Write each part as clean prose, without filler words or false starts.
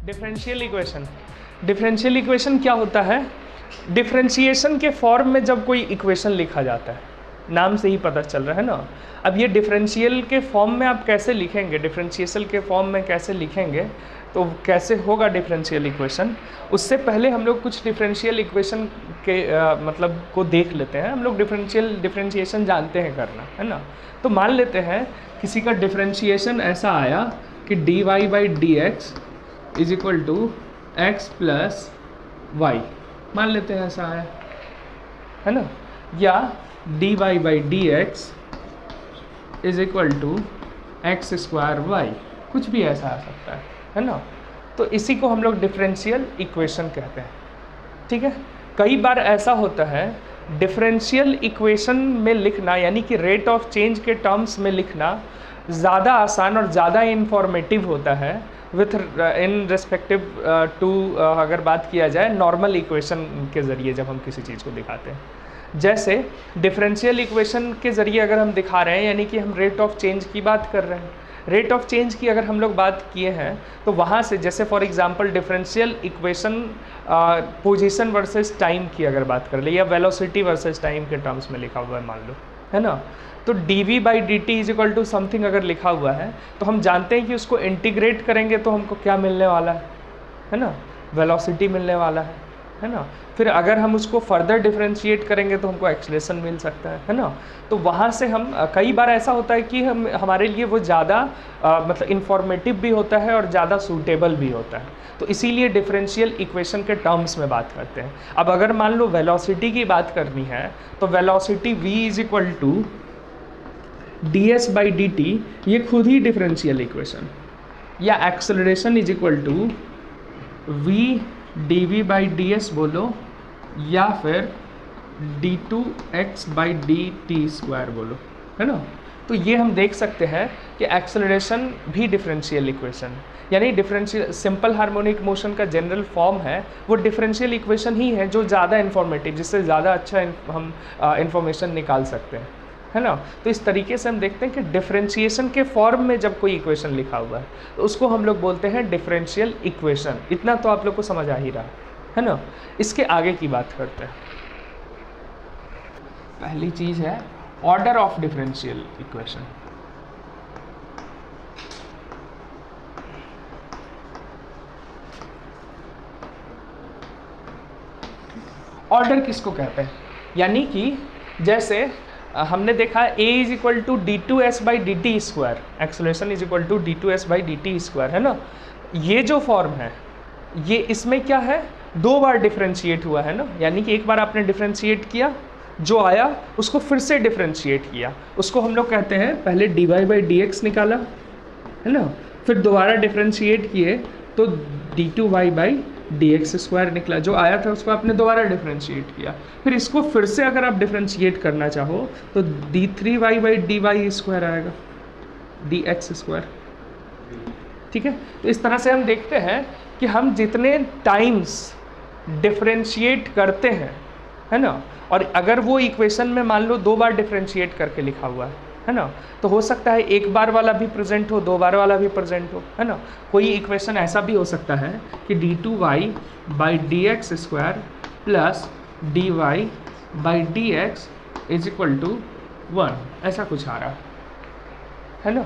Differential equation क्या होता है? डिफरेंशिएशन के फॉर्म में जब कोई इक्वेशन लिखा जाता है, नाम से ही पता चल रहा है ना। अब ये डिफरेंशियल के फॉर्म में आप कैसे लिखेंगे, डिफरेंशिएशन के फॉर्म में कैसे लिखेंगे, तो कैसे होगा डिफरेंशियल इक्वेशन? उससे पहले हम लोग कुछ डिफरेंशियल इक्वेशन के मतलब को देख लेते हैं। हम लोग डिफरेंशिएशन जानते हैं करना, है ना। तो मान लेते हैं किसी का डिफरेंशिएशन ऐसा आया कि dy by d x is equal to x plus y, मान लेते हैं ऐसा आया, है ना। या dy by d x is equal to x square y, कुछ भी ऐसा आ सकता है ना। तो इसी को हम लोग डिफरेंशियल इक्वेशन कहते हैं, ठीक है। कई बार ऐसा होता है डिफरेंशियल इक्वेशन में लिखना, यानी कि रेट ऑफ चेंज के टर्म्स में लिखना ज़्यादा आसान और ज़्यादा इंफॉर्मेटिव होता है विथ इन रिस्पेक्टिव टू अगर बात किया जाए नॉर्मल इक्वेशन के ज़रिए जब हम किसी चीज़ को दिखाते हैं। जैसे डिफरेंशियल इक्वेशन के ज़रिए अगर हम दिखा रहे हैं, यानी कि हम रेट ऑफ चेंज की बात कर रहे हैं। रेट ऑफ चेंज की अगर हम लोग बात किए हैं तो वहाँ से जैसे for example differential equation position versus time की अगर बात कर ले, या वेलोसिटी वर्सेस टाइम के टर्म्स में लिखा हुआ है मान लो, है ना। तो dv by d t is equal to something अगर लिखा हुआ है तो हम जानते हैं कि उसको इंटीग्रेट करेंगे तो हमको क्या मिलने वाला है ना, वेलोसिटी मिलने वाला है ना। फिर अगर हम उसको फर्दर डिफरेंशिएट करेंगे तो हमको एक्सेलरेशन मिल सकता है ना। तो वहाँ से हम कई बार ऐसा होता है कि हम हमारे लिए वो ज़्यादा मतलब इंफॉर्मेटिव भी होता है और ज़्यादा सूटेबल भी होता है। तो इसीलिए डिफरेंशियल इक्वेशन के टर्म्स में बात करते हैं। अब अगर मान लो वेलोसिटी की बात करनी है तो velocity v is equal to d s by d t, ये खुद ही डिफरेंशियल इक्वेशन, या acceleration is equal to v d v by d s बोलो, या फिर d two x by d t square बोलो, है ना। तो ये हम देख सकते हैं कि एक्सेलरेशन भी डिफरेंशियल इक्वेशन, यानी डिफरेंशियल सिंपल हार्मोनिक मोशन का जनरल फॉर्म है वो डिफरेंशियल इक्वेशन ही है, जो ज़्यादा इन्फॉर्मेटिव, जिससे ज़्यादा अच्छा हम इंफॉर्मेशन निकाल सकते हैं, है ना। तो इस तरीके से हम देखते हैं कि डिफरेंशिएशन के फॉर्म में जब कोई इक्वेशन लिखा हुआ है तो उसको हम लोग बोलते हैं डिफरेंशियल इक्वेशन। इतना तो आप लोग को समझ आ ही रहा है ना। इसके आगे की बात करते हैं। पहली चीज़ है order of differential equation. Order किसको कहते हैं? यानी कि जैसे हमने देखा a is equal to d two s by d t square, acceleration is equal to d two s by d t square, है ना। ये जो फॉर्म है ये इसमें क्या है, दो बार डिफरेंशिएट हुआ है ना, यानी कि एक बार आपने डिफरेंशिएट किया, जो आया उसको फिर से डिफरेंशिएट किया, उसको हम लोग कहते हैं पहले d y by d x निकाला, है ना, फिर दोबारा डिफरेंशिएट किए तो d two y by d x square निकला, जो आया था उसको आपने दोबारा डिफरेंशिएट किया। फिर इसको फिर से अगर आप डिफरेंशिएट करना चाहो तो d three y by d y square आएगा, डी एक्स स्क्वायर, ठीक है। तो इस तरह से हम देखते हैं कि हम जितने टाइम्स डिफरेंशिएट करते हैं, है ना, और अगर वो इक्वेशन में मान लो दो बार डिफरेंशिएट करके लिखा हुआ है ना, तो हो सकता है एक बार वाला भी प्रेजेंट हो, दो बार वाला भी प्रेजेंट हो, है ना। कोई इक्वेशन ऐसा भी हो सकता है कि d two y by d x square plus d y by d x is equal to 1, ऐसा कुछ आ रहा है ना,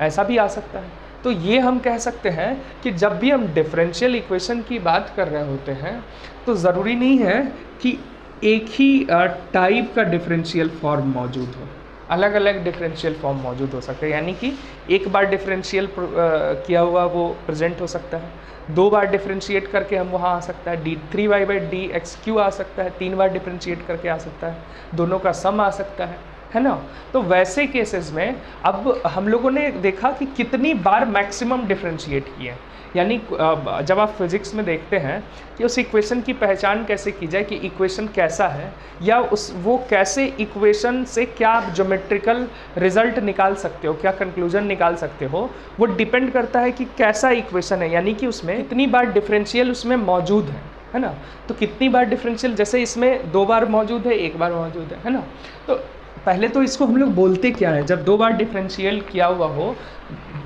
ऐसा भी आ सकता है। तो ये हम कह सकते हैं कि जब भी हम डिफरेंशियल इक्वेशन की बात कर रहे होते हैं तो ज़रूरी नहीं है कि एक ही टाइप का डिफरेंशियल फॉर्म मौजूद हो, अलग अलग डिफरेंशियल फॉर्म मौजूद हो सकते हैं। यानी कि एक बार डिफरेंशियल किया हुआ वो प्रेजेंट हो सकता है, दो बार डिफरेंशिएट करके हम वहाँ आ सकता है, d three y by d x cube आ सकता है, तीन बार डिफरेंशिएट करके आ सकता है, दोनों का सम आ सकता है ना। तो वैसे केसेस में अब हम लोगों ने देखा कि कितनी बार मैक्सिमम डिफरेंशिएट किए, यानी जब आप फिज़िक्स में देखते हैं कि उस इक्वेशन की पहचान कैसे की जाए कि इक्वेशन कैसा है, या वो कैसे इक्वेशन से क्या आप ज्योमेट्रिकल रिजल्ट निकाल सकते हो, क्या कंक्लूजन निकाल सकते हो, वो डिपेंड करता है कि कैसा इक्वेशन है, यानी कि उसमें कितनी बार डिफरेंशियल उसमें मौजूद है ना। तो कितनी बार डिफरेंशियल, जैसे इसमें दो बार मौजूद है, एक बार मौजूद है ना। तो पहले तो इसको हम लोग बोलते क्या है, जब दो बार डिफरेंशियल किया हुआ हो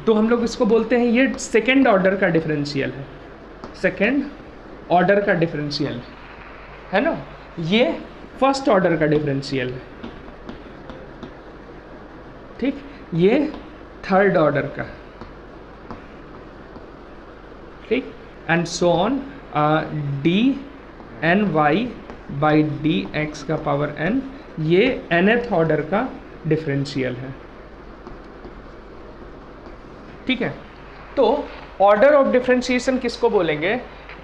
तो हम लोग इसको बोलते हैं ये सेकेंड ऑर्डर का डिफरेंशियल है, सेकेंड ऑर्डर का डिफरेंशियल है ना। ये फर्स्ट ऑर्डर का डिफरेंशियल है, ठीक, ये थर्ड ऑर्डर का, ठीक, and so on d n y by d x का पावर n, ये nth ऑर्डर का डिफरेंशियल है, ठीक है। तो ऑर्डर ऑफ डिफरेंशिएशन किसको बोलेंगे?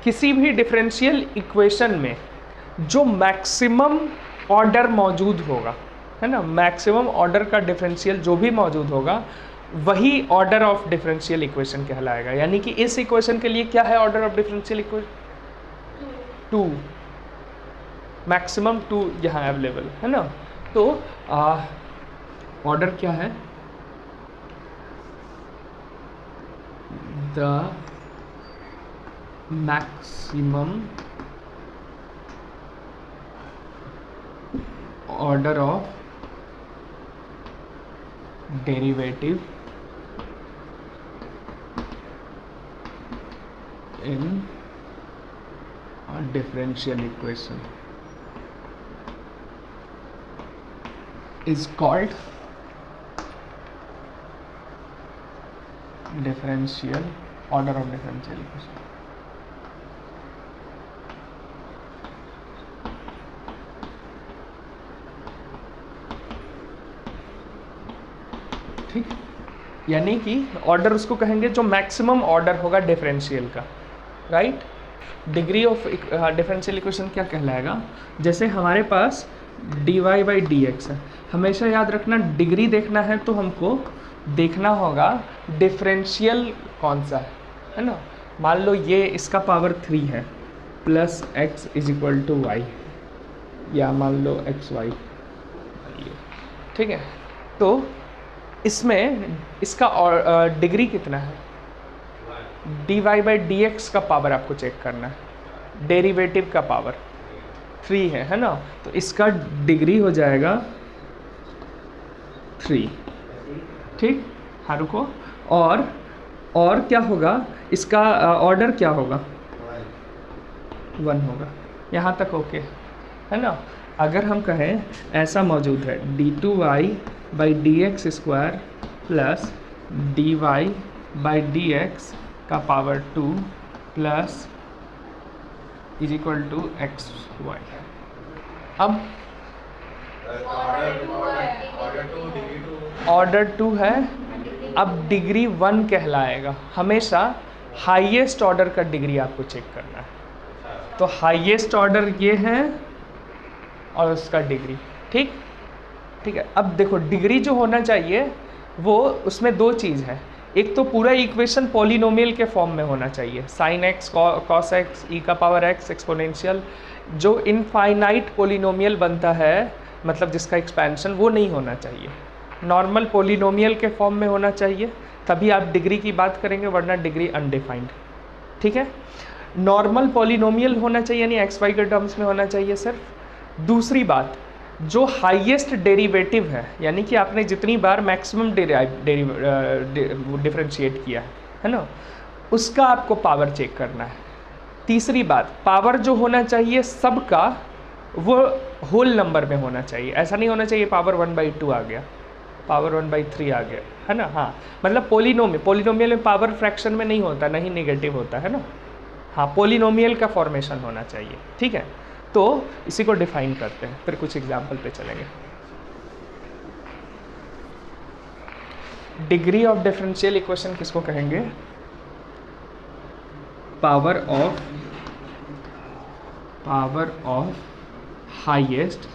किसी भी डिफरेंशियल इक्वेशन में जो मैक्सिमम ऑर्डर मौजूद होगा, है ना, मैक्सिमम ऑर्डर का डिफरेंशियल जो भी मौजूद होगा वही ऑर्डर ऑफ डिफरेंशियल इक्वेशन कहलाएगा। यानी कि इस इक्वेशन के लिए क्या है order of differential equation? 2, maximum 2 यहाँ अवेलेबल है ना। तो ऑर्डर क्या है? The maximum order of derivative in a differential equation is called differential order of differential equation. ठीक, यानी कि ऑर्डर उसको कहेंगे जो मैक्सिमम ऑर्डर होगा डिफरेंशियल का, right. Degree of differential equation क्या कहलाएगा? जैसे हमारे पास dy बाई डी एक्स है, हमेशा याद रखना डिग्री देखना है तो हमको देखना होगा डिफरेंशियल कौन सा है ना। मान लो ये इसका पावर 3 है plus x is equal to y, या मान लो एक्स वाई, ठीक है। तो इसमें इसका डिग्री कितना है? dy बाई डी एक्स का पावर आपको चेक करना है, डेरिवेटिव का पावर 3 है ना। तो इसका डिग्री हो जाएगा 3, ठीक। हाँ रुको, और क्या होगा? इसका ऑर्डर क्या होगा? 1 होगा। यहाँ तक ओके है ना। अगर हम कहें ऐसा मौजूद है d2y by d x square plus dy by d x का power 2 plus is equal to x y. अब ऑर्डर 2 है, अब डिग्री 1 कहलाएगा। हमेशा हाईएस्ट ऑर्डर का डिग्री आपको चेक करना है। तो हाईएस्ट ऑर्डर ये है और उसका डिग्री, ठीक ठीक है। अब देखो डिग्री जो होना चाहिए वो उसमें 2 चीज़ है। एक तो पूरा इक्वेशन पॉलिनोमियल के फॉर्म में होना चाहिए, साइन एक्स कॉस एक्स ई का पावर एक्स एक्सपोनेंशियल। जो इनफाइनाइट पॉलिनोमियल बनता है, मतलब जिसका एक्सपेंशन, वो नहीं होना चाहिए। नॉर्मल पॉलिनोमियल के फॉर्म में होना चाहिए, तभी आप डिग्री की बात करेंगे, वरना डिग्री अनडिफाइंड, ठीक है। नॉर्मल पॉलिनोमियल होना चाहिए, यानी एक्स वाई के टर्म्स में होना चाहिए सिर्फ। दूसरी बात, जो हाईएस्ट डेरिवेटिव है, यानी कि आपने जितनी बार मैक्सिमम डिफरेंशिएट किया है ना, उसका आपको पावर चेक करना है। तीसरी बात, पावर जो होना चाहिए सबका वो होल नंबर में होना चाहिए। ऐसा नहीं होना चाहिए पावर 1/2 आ गया, पावर 1/3 आ गया, है ना। हाँ, मतलब पॉलिनोमियल में पावर फ्रैक्शन में नहीं होता, नहीं नेगेटिव होता है ना। हाँ, पॉलिनोमियल का फॉर्मेशन होना चाहिए, ठीक है। तो इसी को डिफाइन करते हैं, फिर कुछ एग्जाम्पल पे चलेंगे। डिग्री ऑफ डिफरेंशियल इक्वेशन किसको कहेंगे? Power of highest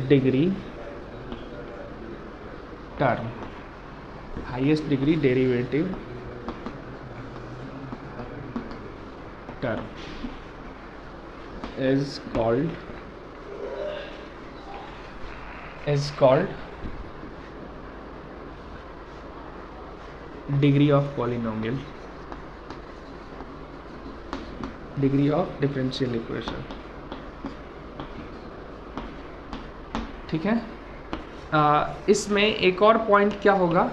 degree term, highest degree derivative term is called degree of polynomial, degree of differential equation, ठीक है। इसमें एक और पॉइंट क्या होगा,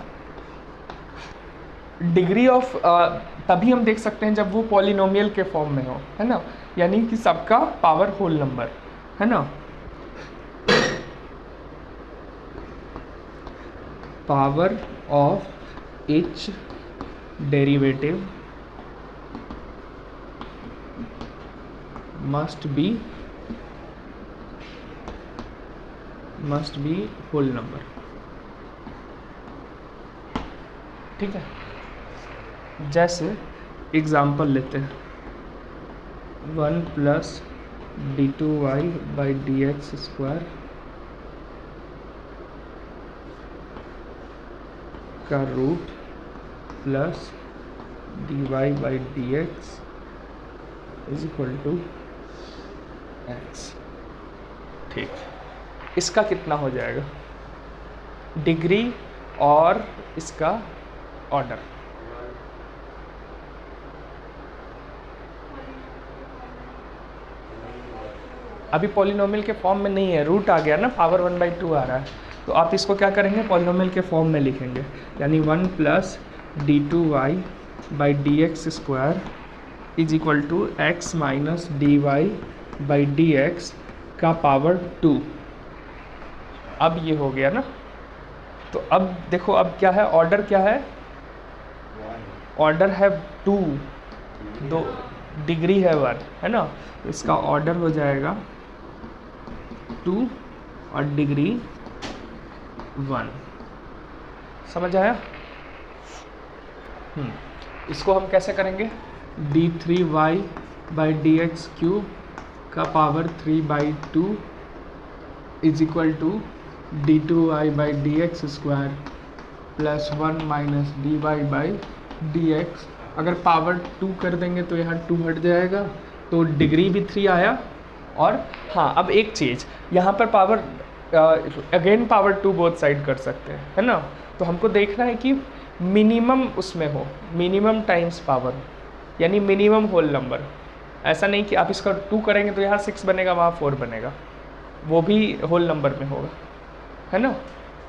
डिग्री ऑफ तभी हम देख सकते हैं जब वो पॉलिनोमियल के फॉर्म में हो, है ना, यानी कि सबका पावर होल नंबर, है ना, power of each derivative must be whole number। ठीक है, जैसे एग्जाम्पल लेते हैं 1 plus d2y by d x square का root plus dy by d x is equal to x. ठीक, इसका कितना हो जाएगा, डिग्री और इसका ऑर्डर। अभी पॉलिनोमियल के फॉर्म में नहीं है, रूट आ गया ना, पावर 1/2 आ रहा है, तो आप इसको क्या करेंगे, पॉलिनोमियल के फॉर्म में लिखेंगे, यानी 1 plus d2y by d x square is equal to x minus d y by d x का पावर 2। अब ये हो गया ना, तो अब देखो अब क्या है, ऑर्डर क्या है, ऑर्डर है 2, दो डिग्री है 1, है ना, तो इसका ऑर्डर हो जाएगा 2 और डिग्री 1। समझ आया? इसको हम कैसे करेंगे, d3y by d x cube का power 3/2 is equal to d2y by d x square plus 1 minus dy by d x. अगर पावर 2 कर देंगे तो यहाँ 2 हट जाएगा, तो डिग्री भी 3 आया। और हाँ, अब एक चीज़ यहाँ पर power again power 2 both side कर सकते हैं, है ना, तो हमको देखना है कि मिनिमम उसमें हो, मिनिमम टाइम्स पावर, यानी मिनिमम होल नंबर। ऐसा नहीं कि आप इसका 2 करेंगे तो यहाँ 6 बनेगा, वहाँ 4 बनेगा, वो भी होल नंबर में होगा, है ना।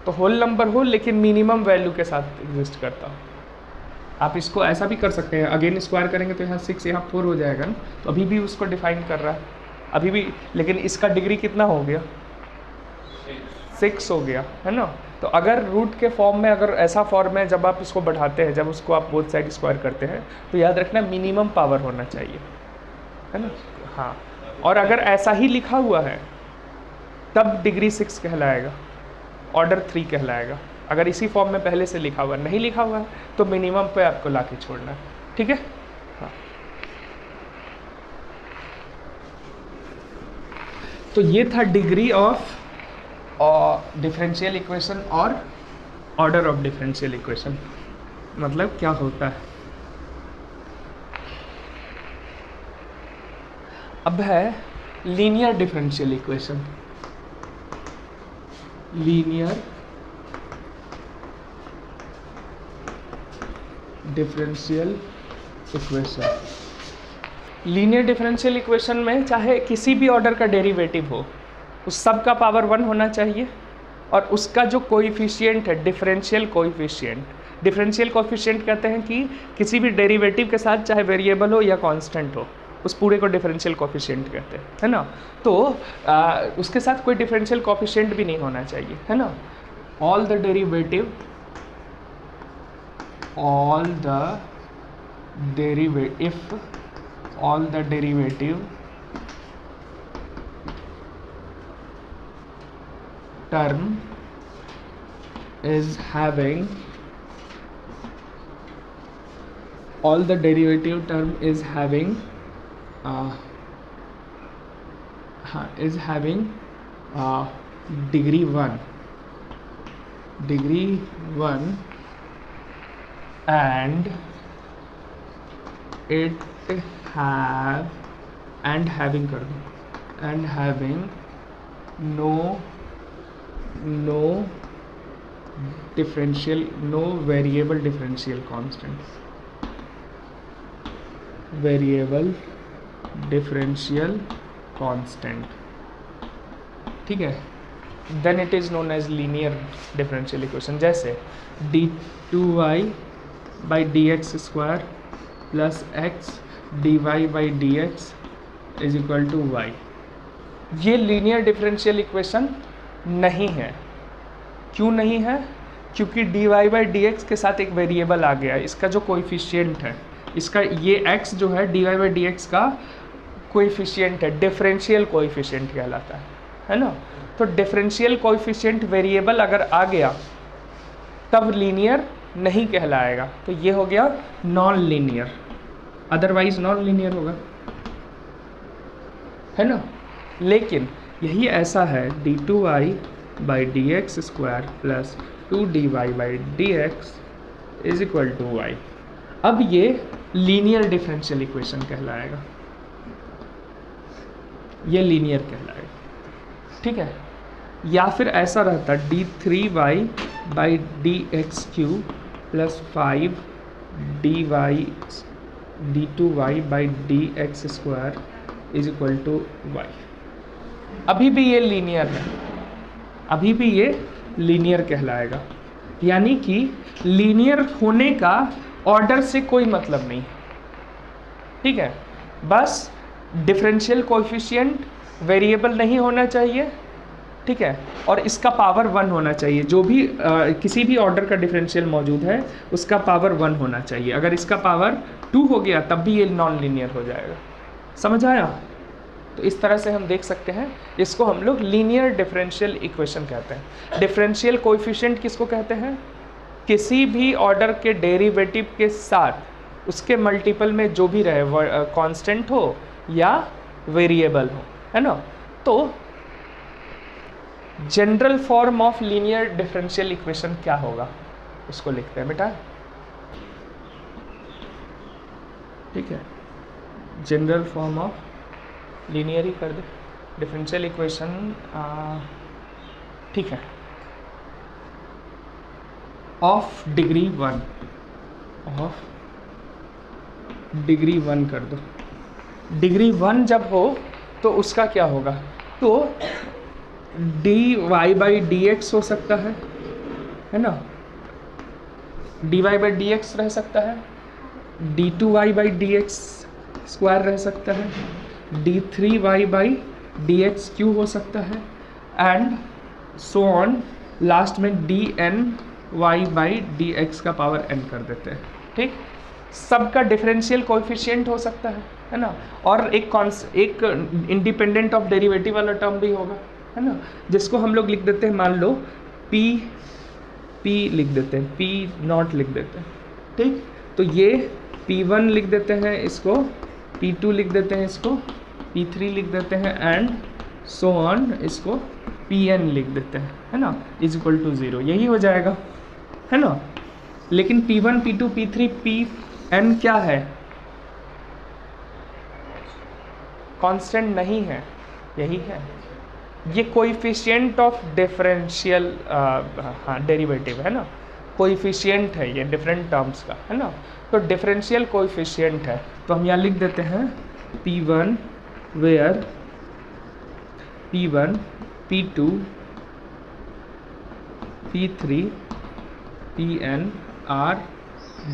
तो होल नंबर हो लेकिन मिनिमम वैल्यू के साथ एग्जिस्ट करता हो। आप इसको ऐसा भी कर सकते हैं, अगेन स्क्वायर करेंगे तो यहाँ 6 यहाँ 4 हो जाएगा ना, तो अभी भी उसको डिफाइन कर रहा है अभी भी, लेकिन इसका डिग्री कितना हो गया, 6 हो गया, है ना। तो अगर रूट के फॉर्म में, अगर ऐसा फॉर्म है जब आप इसको बढ़ाते हैं, जब उसको आप बोथ साइड स्क्वायर करते हैं, तो याद रखना मिनिमम पावर होना चाहिए, है ना। हाँ, और अगर ऐसा ही लिखा हुआ है तब डिग्री 6 कहलाएगा, ऑर्डर 3 कहलाएगा। अगर इसी फॉर्म में पहले से लिखा हुआ नहीं लिखा हुआ है तो मिनिमम पे आपको ला के छोड़ना है, ठीक है। हाँ, तो ये था डिग्री ऑफ डिफरेंशियल इक्वेशन और ऑर्डर ऑफ डिफरेंशियल इक्वेशन, मतलब क्या होता है। अब है linear differential equation. Linear differential equation, linear differential equation में चाहे किसी भी ऑर्डर का डेरिवेटिव हो, उस सब का पावर 1 होना चाहिए, और उसका जो कोएफिशिएंट है डिफरेंशियल कोएफिशिएंट, डिफरेंशियल कोएफिशिएंट कहते हैं कि किसी भी डेरिवेटिव के साथ चाहे वेरिएबल हो या कांस्टेंट हो, उस पूरे को डिफरेंशियल कोएफिशिएंट कहते हैं, है ना। तो उसके साथ कोई डिफरेंशियल कोएफिशिएंट भी नहीं होना चाहिए, है ना। All the derivative if all the derivative term is having degree 1 and having no variable differential constants, ठीक है। Then it is known as linear differential equation. जैसे d2y by d x square plus x d y by d x is equal to y, ये linear differential equation नहीं है। क्यों नहीं है? क्योंकि d y by d x के साथ एक वेरिएबल आ गया, इसका जो कोएफिशिएंट है, इसका ये x जो है d y by d x का कोएफिशिएंट है, डिफरेंशियल कोएफिशिएंट कहलाता है ना। तो डिफरेंशियल कोएफिशिएंट वेरिएबल अगर आ गया तब लीनियर नहीं कहलाएगा, तो ये हो गया non linear, otherwise non linear होगा, है ना। लेकिन यही ऐसा है d2y by d x square plus 2dy by d x is equal to y. अब ये लीनियर डिफरेंशियल इक्वेशन कहलाएगा, ये लीनियर कहलाएगा, ठीक है। या फिर ऐसा रहता d3y by d x cube plus 5dy d2y by d x square is equal to y. अभी भी ये लीनियर है, अभी भी ये लीनियर कहलाएगा, यानी कि लीनियर होने का ऑर्डर से कोई मतलब नहीं, ठीक है। बस डिफरेंशियल कोएफिशिएंट वेरिएबल नहीं होना चाहिए, ठीक है, और इसका पावर 1 होना चाहिए। जो भी किसी भी ऑर्डर का डिफरेंशियल मौजूद है उसका पावर 1 होना चाहिए। अगर इसका पावर 2 हो गया तब भी ये नॉन लीनियर हो जाएगा। समझ आया? तो इस तरह से हम देख सकते हैं, इसको हम लोग लीनियर डिफरेंशियल इक्वेशन कहते हैं। डिफरेंशियल कोएफिशिएंट किसको कहते हैं? किसी भी ऑर्डर के डेरिवेटिव के साथ उसके मल्टीपल में जो भी रहे, कांस्टेंट हो या वेरिएबल हो, है ना। तो general form of linear differential equation क्या होगा उसको लिखते हैं बेटा, ठीक है। जनरल फॉर्म ऑफ लीनियर ही कर दे डिफरेंशियल इक्वेशन, ठीक है, ऑफ डिग्री 1, ऑफ डिग्री 1 कर दो। डिग्री 1 जब हो तो उसका क्या होगा? तो d y by d x हो सकता है ना, d y by d x रह सकता है, d2y by d x square रह सकता है, d3y by d x Q हो सकता है, एंड सो ऑन, लास्ट में dny बाई डी एक्स का पावर n कर देते हैं, ठीक। सबका डिफरेंशियल कोएफिशिएंट हो सकता है ना, और एक इंडिपेंडेंट ऑफ डेरिवेटिव वाला टर्म भी होगा, है ना, जिसको हम लोग लिख देते हैं, मान लो p लिख देते हैं, p0 लिख देते हैं, ठीक। तो ये p1 लिख देते हैं, इसको p2 लिख देते हैं, इसको p3 लिख देते हैं, एंड सो ऑन, इसको pn लिख देते हैं, है ना, इज इक्वल टू 0। यही हो जाएगा, है ना। लेकिन p1 p2 p3 pn क्या है? कांस्टेंट नहीं है, यही है। ये कोएफिशिएंट ऑफ डिफरेंशियल डेरिवेटिव है ना, कोएफिशिएंट है ये डिफरेंट टर्म्स का, है ना। तो डिफरेंशियल कोएफिशिएंट है, तो हम यहाँ लिख देते हैं p1 where p1 p2 p3 pn are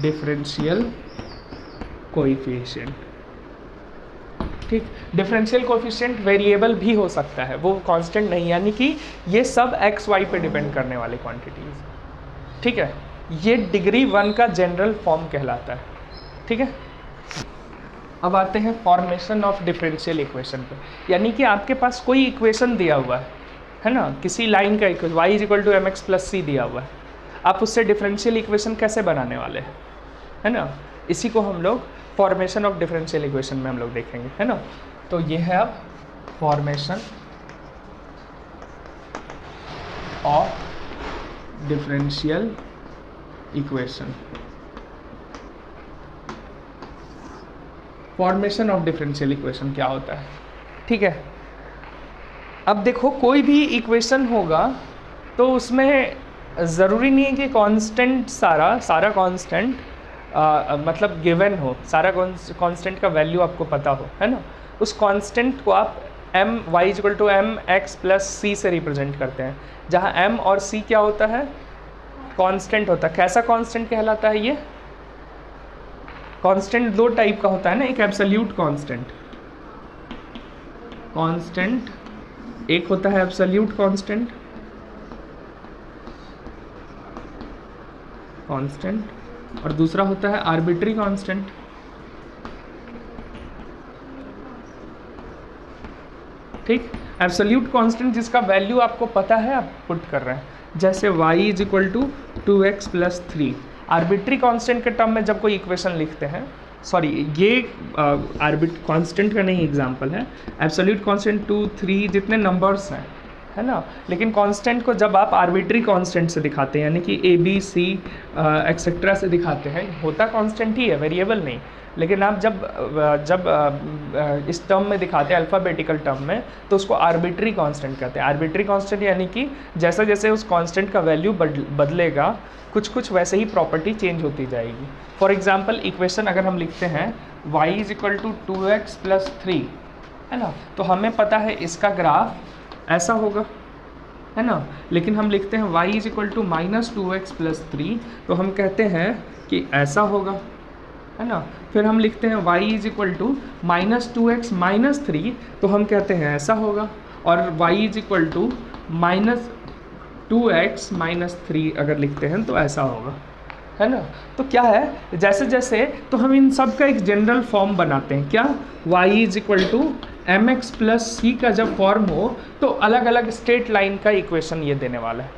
differential coefficient, ठीक। डिफरेंशियल कोएफिशिएंट वेरिएबल भी हो सकता है, वो कांस्टेंट नहीं, यानी कि ये सब एक्स वाई पे डिपेंड करने वाली क्वांटिटीज, ठीक है। ये डिग्री 1 का जनरल फॉर्म कहलाता है, ठीक है। अब आते हैं फॉर्मेशन ऑफ डिफरेंशियल इक्वेशन पे, यानी कि आपके पास कोई इक्वेशन दिया हुआ है ना, किसी लाइन का equation y is equal to m x plus c दिया हुआ है, आप उससे डिफरेंशियल इक्वेशन कैसे बनाने वाले हैं, है ना। इसी को हम लोग फॉर्मेशन ऑफ डिफरेंशियल इक्वेशन में हम लोग देखेंगे, है ना। तो ये है अब formation of differential equation. Formation of differential equation क्या होता है, ठीक है। अब देखो, कोई भी इक्वेशन होगा तो उसमें ज़रूरी नहीं है कि कांस्टेंट सारा कांस्टेंट गिवन हो, सारा कांस्टेंट का वैल्यू आपको पता हो, है ना। उस कांस्टेंट को आप m y equal to m x plus c से रिप्रेजेंट करते हैं, जहाँ एम और सी क्या होता है, कांस्टेंट होता है। कैसा कांस्टेंट कहलाता है ये? कांस्टेंट दो टाइप का होता है ना, एक एब्सोल्यूट कांस्टेंट, एक होता है एब्सोल्यूट कांस्टेंट और दूसरा होता है आर्बिट्री कांस्टेंट। ठीक, एब्सोल्यूट कांस्टेंट जिसका वैल्यू आपको पता है, आप पुट कर रहे हैं, जैसे y is equal to 2x plus 3। Arbitrary constant के टर्म में जब कोई इक्वेशन लिखते हैं, सॉरी ये कांस्टेंट का नहीं एग्जांपल है, एब्सोल्यूट कांस्टेंट 2 3 जितने नंबर्स हैं, है ना, लेकिन कांस्टेंट को जब आप आर्बिट्री कांस्टेंट से दिखाते हैं, यानी कि ए बी सी एक्सेट्रा से दिखाते हैं, होता कांस्टेंट ही है, वेरिएबल नहीं, लेकिन आप जब इस टर्म में दिखाते हैं अल्फ़ाबेटिकल टर्म में, तो उसको आर्बिट्री कांस्टेंट कहते हैं। आर्बिट्री कांस्टेंट यानी कि जैसे जैसे उस कांस्टेंट का वैल्यू बदलेगा, कुछ वैसे ही प्रॉपर्टी चेंज होती जाएगी। फॉर एग्जांपल इक्वेशन अगर हम लिखते हैं y is equal to 2x plus 3, है ना, तो हमें पता है इसका ग्राफ ऐसा होगा, है ना, लेकिन हम लिखते हैं y is equal to minus 2x plus 3, तो हम कहते हैं कि ऐसा होगा, है ना। फिर हम लिखते हैं y is equal to minus 2x minus 3, तो हम कहते हैं ऐसा होगा, और y is equal to minus 2x minus 3 अगर लिखते हैं तो ऐसा होगा, है ना। तो क्या है, जैसे जैसे तो हम इन सब का एक जनरल फॉर्म बनाते हैं, क्या, y is equal to m x plus c का जब फॉर्म हो तो अलग अलग स्ट्रेट लाइन का इक्वेशन ये देने वाला है,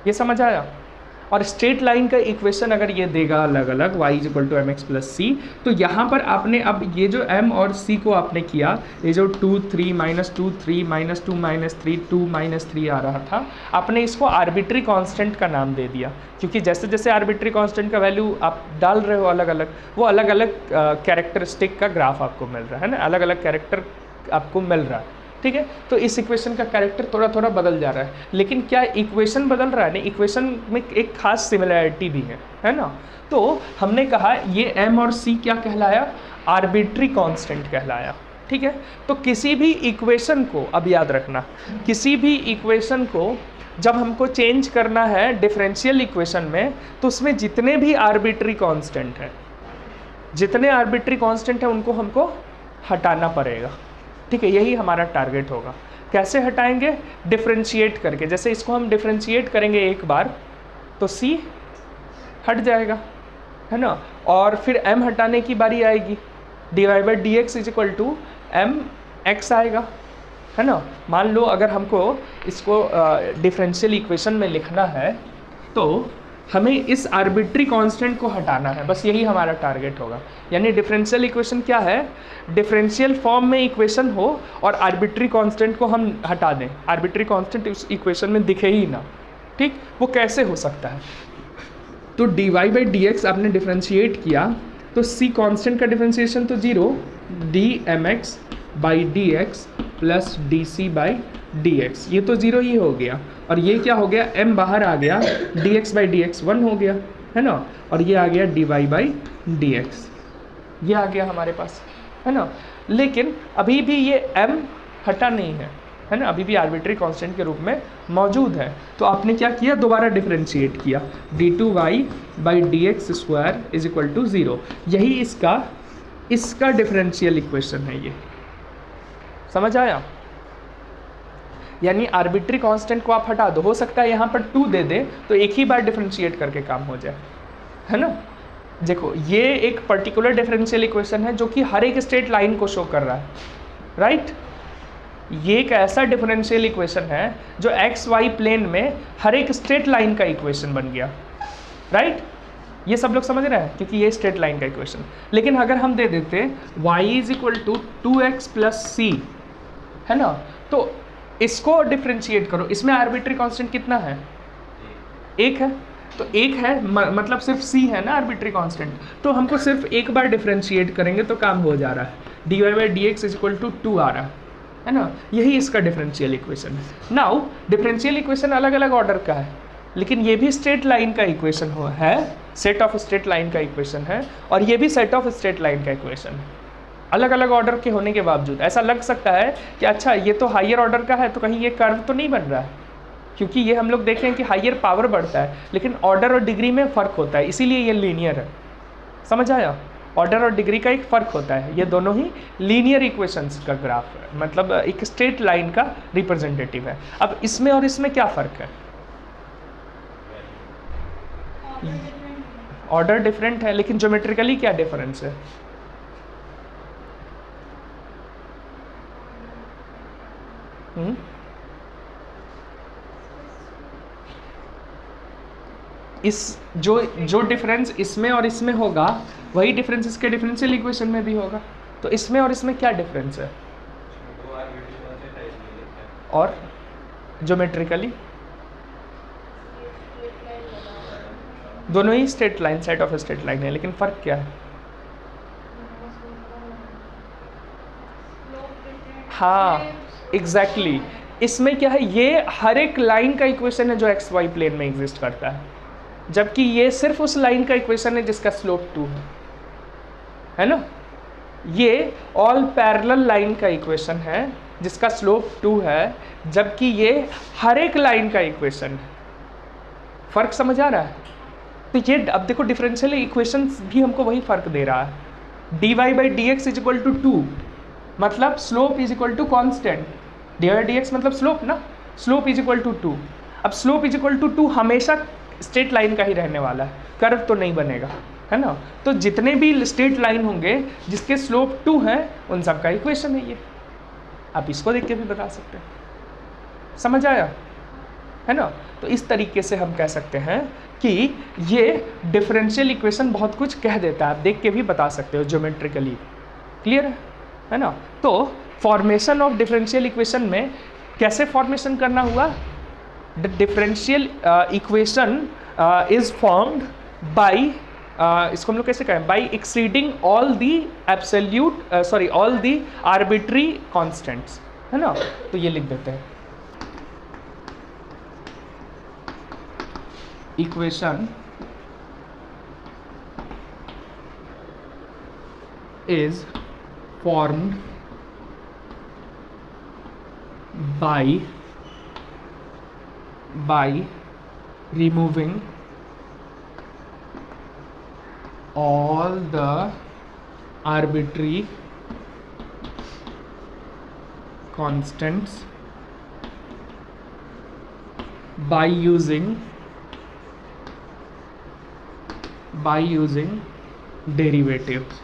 ये समझ आया। और स्ट्रेट लाइन का इक्वेशन अगर ये देगा अलग अलग y is equal to m x plus c, तो यहाँ पर आपने अब ये जो m और c को आपने किया, ये जो 2 3 माइनस 2 3 माइनस 2 माइनस 3 2 माइनस 3 आ रहा था, आपने इसको आर्बिट्री कांस्टेंट का नाम दे दिया, क्योंकि जैसे जैसे आर्बिट्री कांस्टेंट का वैल्यू आप डाल रहे हो अलग अलग, वो अलग अलग कैरेक्टरिस्टिक का ग्राफ आपको मिल रहा है ना, अलग अलग कैरेक्टर आपको मिल रहा है, ठीक है। तो इस इक्वेशन का कैरेक्टर थोड़ा थोड़ा बदल जा रहा है, लेकिन क्या इक्वेशन बदल रहा है? नहीं, इक्वेशन में एक खास सिमिलैरिटी भी है ना। तो हमने कहा ये m और c क्या कहलाया, आर्बिट्री कांस्टेंट कहलाया, ठीक है। तो किसी भी इक्वेशन को, अब याद रखना, किसी भी इक्वेशन को जब हमको चेंज करना है डिफरेंशियल इक्वेशन में, तो उसमें जितने भी आर्बिट्री कांस्टेंट हैं, जितने आर्बिट्री कांस्टेंट हैं उनको हमको हटाना पड़ेगा, ठीक है। यही हमारा टारगेट होगा। कैसे हटाएंगे? डिफरेंशिएट करके। जैसे इसको हम डिफरेंशिएट करेंगे एक बार तो c हट जाएगा, है ना, और फिर m हटाने की बारी आएगी, dy by d x is equal to m x आएगा, है ना। मान लो अगर हमको इसको डिफरेंशियल इक्वेशन में लिखना है तो हमें इस आर्बिट्री कांस्टेंट को हटाना है, बस यही हमारा टारगेट होगा। यानी डिफरेंशियल इक्वेशन क्या है, डिफरेंशियल फॉर्म में इक्वेशन हो और आर्बिट्री कांस्टेंट को हम हटा दें, आर्बिट्री कांस्टेंट उस इक्वेशन में दिखे ही ना, ठीक। वो कैसे हो सकता है? तो dy बाई डी एक्स आपने डिफरेंशिएट किया तो c कांस्टेंट का डिफरेंशिएशन तो 0, dmx by d x plus d c by d x, ये तो 0 ही हो गया, और ये क्या हो गया, m बाहर आ गया, dx बाई डी एक्स 1 हो गया, है ना, और ये आ गया dy बाई डी एक्स, ये आ गया हमारे पास, है ना। लेकिन अभी भी ये m हटा नहीं है ना, अभी भी आर्बिट्री कांस्टेंट के रूप में मौजूद है। तो आपने क्या किया, दोबारा डिफरेंशिएट किया, d2y by d x square is equal to 0, यही इसका डिफरेंशियल इक्वेशन है, ये समझ आया। यानी आर्बिट्री कांस्टेंट को आप हटा दो, हो सकता है यहाँ पर 2 दे दे तो एक ही बार डिफरेंशिएट करके काम हो जाए, है ना। देखो ये एक पर्टिकुलर डिफरेंशियल इक्वेशन है जो कि हर एक स्ट्रेट लाइन को शो कर रहा है, राइट। ये एक ऐसा डिफरेंशियल इक्वेशन है जो एक्स वाई प्लेन में हर एक स्ट्रेट लाइन का इक्वेशन बन गया, राइट। ये सब लोग समझ रहे हैं, क्योंकि ये स्ट्रेट लाइन का इक्वेशन। लेकिन अगर हम दे देते y is equal to 2x plus c, है ना, तो इसको डिफरेंशिएट करो, इसमें आर्बिट्री कांस्टेंट कितना है, 1 है, तो 1 है मतलब सिर्फ c है ना आर्बिट्री कांस्टेंट, तो हमको सिर्फ एक बार डिफरेंशिएट करेंगे तो काम हो जा रहा है, dy by d x is equal to 2 आ रहा है ना, यही इसका डिफरेंशियल इक्वेशन है। नाउ डिफरेंशियल इक्वेशन अलग अलग ऑर्डर का है, लेकिन ये भी स्ट्रेट लाइन का इक्वेशन है, सेट ऑफ स्ट्रेट लाइन का इक्वेशन है, और ये भी सेट ऑफ स्ट्रेट लाइन का इक्वेशन है। अलग अलग ऑर्डर के होने के बावजूद ऐसा लग सकता है कि अच्छा ये तो हायर ऑर्डर का है तो कहीं ये कर्व तो नहीं बन रहा है, क्योंकि ये हम लोग देखें कि हायर पावर बढ़ता है लेकिन ऑर्डर और डिग्री में फ़र्क होता है, इसीलिए ये लीनियर है। समझ आया? ऑर्डर और डिग्री का एक फ़र्क होता है, ये दोनों ही लीनियर इक्वेशंस का ग्राफ है, मतलब एक स्ट्रेट लाइन का रिप्रेजेंटेटिव है। अब इसमें और इसमें क्या फ़र्क है? ऑर्डर डिफरेंट है लेकिन ज्योमेट्रिकली क्या डिफरेंस है? इस जो डिफरेंस इसमें और इसमें होगा वही डिफरेंस इसके डिफरेंशियल इक्वेशन में भी होगा। तो इसमें और इसमें क्या डिफरेंस है? और ज्योमेट्रिकली दोनों ही straight line, set of straight line है, लेकिन फ़र्क क्या है? हाँ एग्जैक्टली इसमें क्या है, ये हर एक लाइन का इक्वेशन है जो एक्स वाई प्लेन में एग्जिस्ट करता है, जबकि ये सिर्फ उस लाइन का इक्वेशन है जिसका स्लोप 2 है ना। ये ऑल पैरेलल लाइन का इक्वेशन है जिसका स्लोप 2 है, जबकि ये हर एक लाइन का इक्वेशन है। फ़र्क समझ आ रहा है? तो ये अब देखो डिफरेंशियल इक्वेशन भी हमको वही फ़र्क दे रहा है। dy by d x is equal to 2 मतलब slope is equal to constant, dy by d x मतलब स्लोप ना, स्लोप इज इक्वल टू 2। अब स्लोप इज इक्वल टू 2 हमेशा स्ट्रेट लाइन का ही रहने वाला है, कर्व तो नहीं बनेगा, है ना। तो जितने भी स्ट्रेट लाइन होंगे जिसके स्लोप 2 है उन सब का इक्वेशन है ये। आप इसको देख के भी बता सकते हैं। समझ आया? है ना। तो इस तरीके से हम कह सकते हैं कि ये डिफरेंशियल इक्वेशन बहुत कुछ कह देता है, आप देख के भी बता सकते हो ज्योमेट्रिकली। क्लियर है ना। तो फॉर्मेशन ऑफ डिफरेंशियल इक्वेशन में कैसे फॉर्मेशन करना हुआ? The differential equation is formed by, इसको हम लोग कैसे कहें, by exceeding all the absolute all the arbitrary constants, है ना। तो ये लिख देते हैं, equation is formed by removing all the arbitrary constants by using derivatives।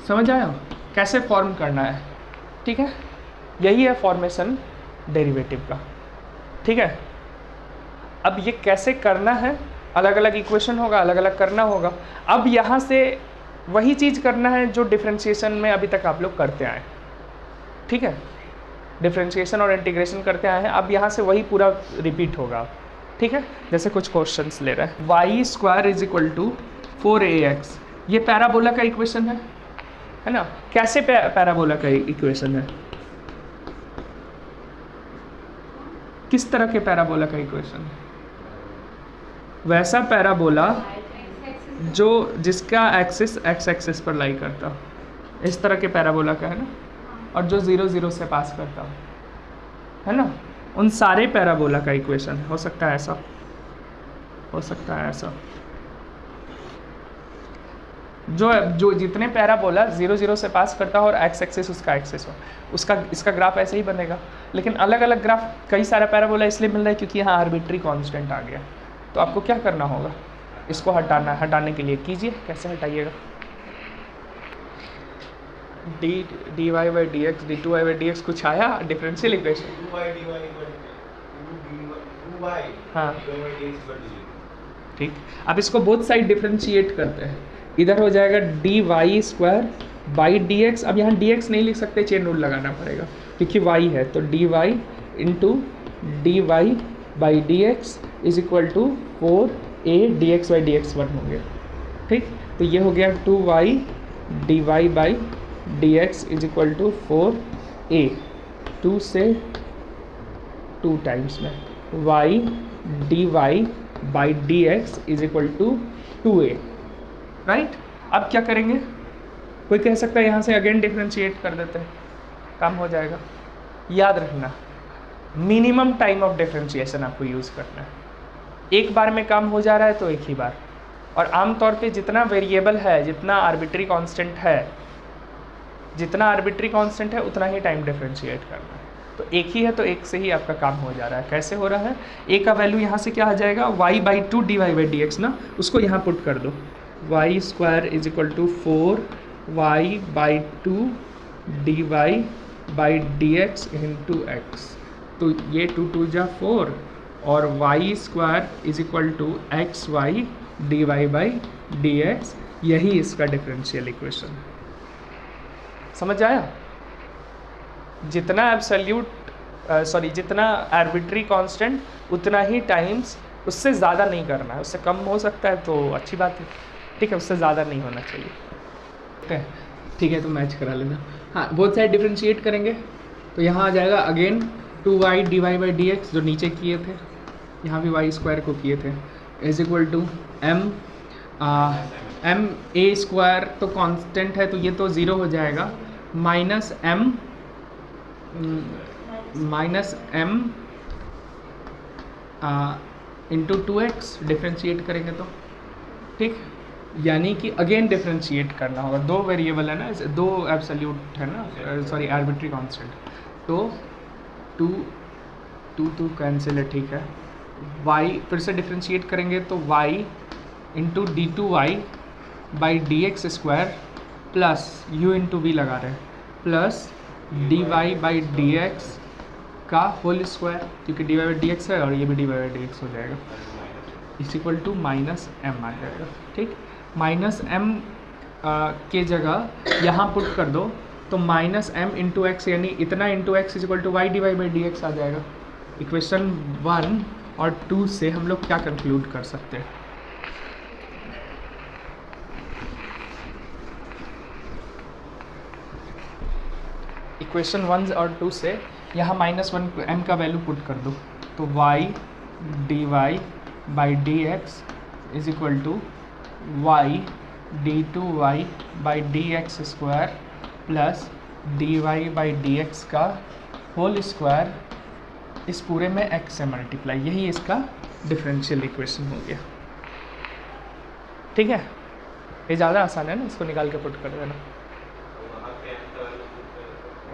समझ आया कैसे फॉर्म करना है? ठीक है, यही है फॉर्मेशन डेरिवेटिव का। ठीक है, अब ये कैसे करना है, अलग अलग इक्वेशन होगा, अलग अलग करना होगा। अब यहाँ से वही चीज़ करना है जो डिफरेंशिएशन में अभी तक आप लोग करते आए। ठीक है, डिफरेंशिएशन और इंटीग्रेशन करते आए हैं, अब यहाँ से वही पूरा रिपीट होगा। ठीक है, जैसे कुछ क्वेश्चंस ले रहे हैं, y square is equal to 4ax, ये पैराबोला का इक्वेशन है ना। कैसे पैराबोला का इक्वेशन है? किस तरह के पैराबोला का इक्वेशन है? वैसा पैराबोला जो जिसका एक्सिस एक्स एक्सिस पर लाई करता हो, इस तरह के पैराबोला का है ना, और जो 0 0 से पास करता हो, है ना। उन सारे पैराबोला का इक्वेशन हो सकता है ऐसा, हो सकता है ऐसा। जो जितने पैराबोला 0 0 से पास करता हो और एक्स एक्सिस उसका एक्सिस हो, उसका इसका ग्राफ ऐसे ही बनेगा। लेकिन अलग अलग ग्राफ कई सारा पैराबोला इसलिए मिल रहा है क्योंकि यहाँ आर्बिट्री कांस्टेंट आ गया। तो आपको क्या करना होगा, इसको हटाना है। हटाने के लिए कीजिए, कैसे हटाइएगा? dy by d x, dy by d x कुछ आया डिफरेंशियल इक्वेशन? हाँ ठीक, अब इसको बोथ साइड डिफरेंशिएट करते हैं। इधर हो जाएगा dy square by d x. अब यहाँ dx नहीं लिख सकते, चेन रूल लगाना पड़ेगा क्योंकि y है। तो dy into dy by d x is equal to 4a dx by d x 1 होंगे। ठीक, तो ये हो गया 2y dy by d x is equal to 4a, 2 से 2 टाइम्स में y dy by d x is equal to 2a, right. अब क्या करेंगे, कोई कह सकता है यहाँ से अगेन डिफ्रेंशिएट कर देते हैं, काम हो जाएगा। याद रखना मिनिमम टाइम ऑफ डिफ्रेंशिएशन आपको यूज़ करना है। एक बार में काम हो जा रहा है तो एक ही बार, और आमतौर पे जितना वेरिएबल है, जितना आर्बिट्री कांस्टेंट है, उतना ही टाइम डिफ्रेंशिएट करना है। तो एक ही है तो एक से ही आपका काम हो जा रहा है। कैसे हो रहा है, ए का वैल्यू यहाँ से क्या आ जाएगा, y/2 dy/dx ना, उसको यहाँ पुट कर दो, y² = 4y/2 dy/dx into x। तो ये 2 2 जा 4 और y² = xy dy/dx, यही इसका डिफरेंशियल इक्वेशन है। समझ आया। जितना जितना आर्बिट्री कांस्टेंट उतना ही टाइम्स, उससे ज़्यादा नहीं करना है। उससे कम हो सकता है तो अच्छी बात है, ठीक है, उससे ज़्यादा नहीं होना चाहिए। ठीक है, तो मैच करा लेना। हाँ, बोथ साइड डिफ्रेंशिएट करेंगे तो यहाँ आ जाएगा अगेन 2y dy/dx जो नीचे किए थे, यहाँ भी y² को किए थे, is equal to m a² तो कांस्टेंट है तो ये तो ज़ीरो हो जाएगा, minus m into 2x differentiate करेंगे तो, ठीक, यानी कि अगेन डिफ्रेंशिएट करना होगा। दो वेरिएबल है ना, दो एब्सोल्यूट है ना, सॉरी आर्बिट्री कांस्टेंट, तो 2 कैंसिल है, ठीक है। y फिर से डिफ्रेंशिएट करेंगे तो y into d2y/dx² plus u into v लगा रहे हैं, प्लस dy/dx का होल स्क्वायर, क्योंकि dy/dx है और ये भी dy/dx हो जाएगा, इस इक्वल टू माइनस m आ जाएगा, ठीक। माइनस m के जगह यहाँ पुट कर दो तो माइनस m इंटू एक्स, यानी इतना into x is equal to y dy/dx आ जाएगा। इक्वेशन 1 और 2 से हम लोग क्या कंक्लूड कर सकते हैं, इक्वेशन 1 और 2 से यहाँ -1 m का वैल्यू पुट कर दो तो y dy/dx is equal to y d2y/dx² plus dy/dx का होल स्क्वायर, इस पूरे में x से मल्टीप्लाई, यही इसका डिफरेंशियल इक्वेशन हो गया, ठीक है। ये ज़्यादा आसान है ना, इसको निकाल के पुट कर देना।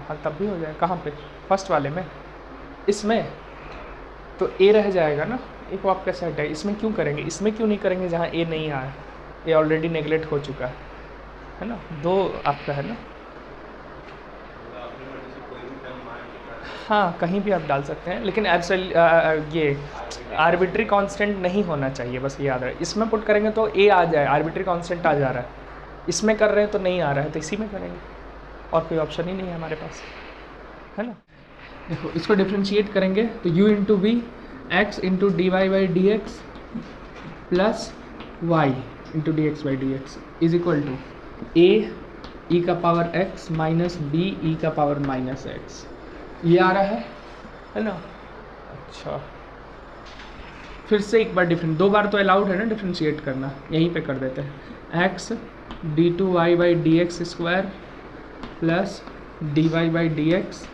हाँ, तब भी हो जाएगा। कहाँ पे, फर्स्ट वाले में, इसमें तो a रह जाएगा ना, एक आपका सेट है, इसमें क्यों करेंगे, इसमें क्यों नहीं करेंगे जहाँ a नहीं आया, ये ऑलरेडी नेगलेक्ट हो चुका है ना, दो आपका है ना। हाँ, कहीं भी आप डाल सकते हैं, लेकिन ये आर्बिट्री कांस्टेंट नहीं होना चाहिए, बस ये याद रहे। इसमें पुट करेंगे तो a आ जाए, आर्बिट्री कांस्टेंट आ जा रहा है, इसमें कर रहे हैं तो नहीं आ रहा है, तो इसी में करेंगे, और कोई ऑप्शन ही नहीं है हमारे पास, है ना। देखो, इसको डिफ्रेंशिएट करेंगे तो u into v x into dy/dx plus y into dx/dx is equal to a e का power x minus b e का पावर माइनस x, ये आ रहा है ना। अच्छा, फिर से एक बार दो बार तो अलाउड है ना डिफ्रेंशिएट करना, यहीं पे कर देते हैं, x d2y/dx² plus dy/dx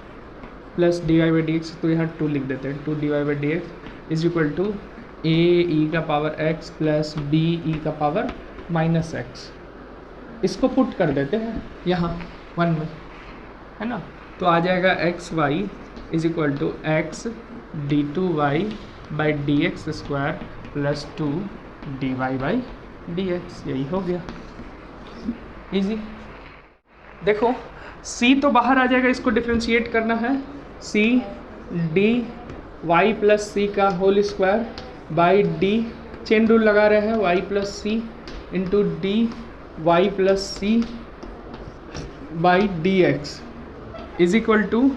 plus dy/dx, तो यहाँ 2 लिख देते हैं, 2 dy/dx is equal to a e का power x plus b e का पावर माइनस x। इसको पुट कर देते हैं यहाँ 1 में, है ना, तो आ जाएगा xy is equal to x d2y/dx² plus 2 dy/dx, यही हो गया, इजी। देखो c तो बाहर आ जाएगा, इसको डिफ्रेंशिएट करना है, c dy प्लस c का whole square by d, chain rule लगा रहे हैं, y plus c into dy plus c by dx is equal to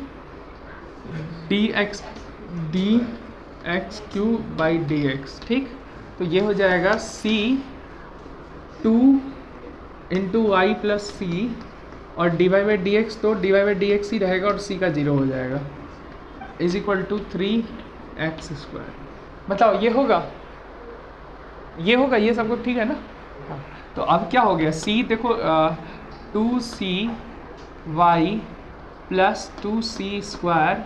dx by dx, ठीक। तो ये हो जाएगा c 2 into y plus c, और dy/dx तो dy/dx ही रहेगा और c का 0 हो जाएगा, इज इक्वल टू 3x²। बताओ ये होगा, ये सबको ठीक है ना। हाँ, तो अब क्या हो गया, c देखो 2cy plus 2c square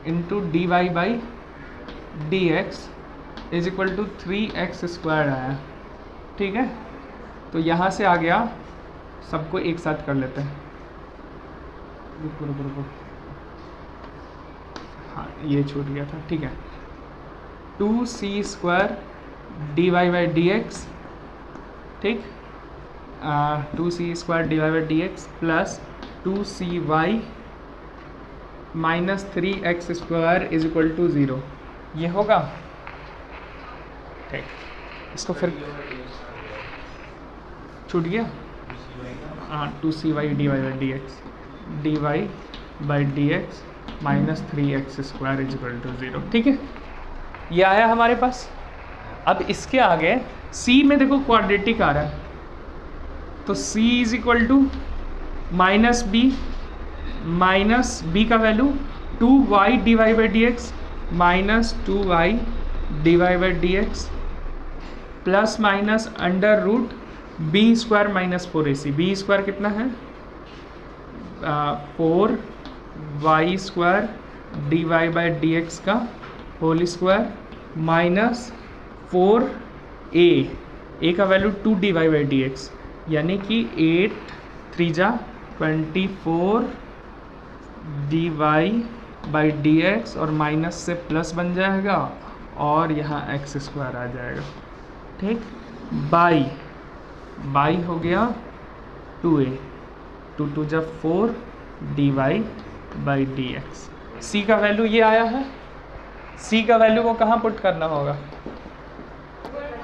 into d y by d x is equal to 3x square आया, ठीक है। तो यहाँ से आ गया, सबको एक साथ कर लेते हैं, रुको हाँ ये छूट गया था, ठीक है। 2c square d y by d x, ठीक, 2c square d y by d x plus 2cy minus 3x square is equal to 0, ये होगा, ठीक। इसको फिर छूट गया, हाँ 2cy d y by d x, d y by d x minus 3x square is equal to 0, ठीक है। ये आया हमारे पास। अब इसके आगे c में देखो क्वाड्रेटिक आ रहा है, तो c is equal to minus b का value 2y d y by d x minus 2y d y by d x plus minus under root b square minus 4ac, b square कितना है 4y square d y by d x का whole square minus 4a का value 2 d y by d x, यानी कि 8 3 जा 24 d y by d x और minus से plus बन जाएगा और यहाँ एक्स स्क्वायर आ जाएगा, ठीक। बाई हो गया 2a, 2 जा 4 D y by d x. सी का वैल्यू ये आया है, सी का वैल्यू को कहाँ पुट करना होगा,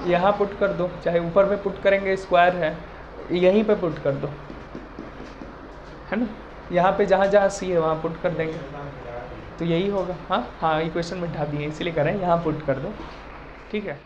यहाँ पुट कर दो, चाहे ऊपर में पुट करेंगे स्क्वायर है, यहीं पे पुट कर दो, है ना, यहाँ पे जहाँ जहाँ सी है वहाँ पुट कर देंगे, तो यही होगा। हाँ इक्वेशन में ढा दिए, इसीलिए करें, यहाँ पुट कर दो, ठीक है।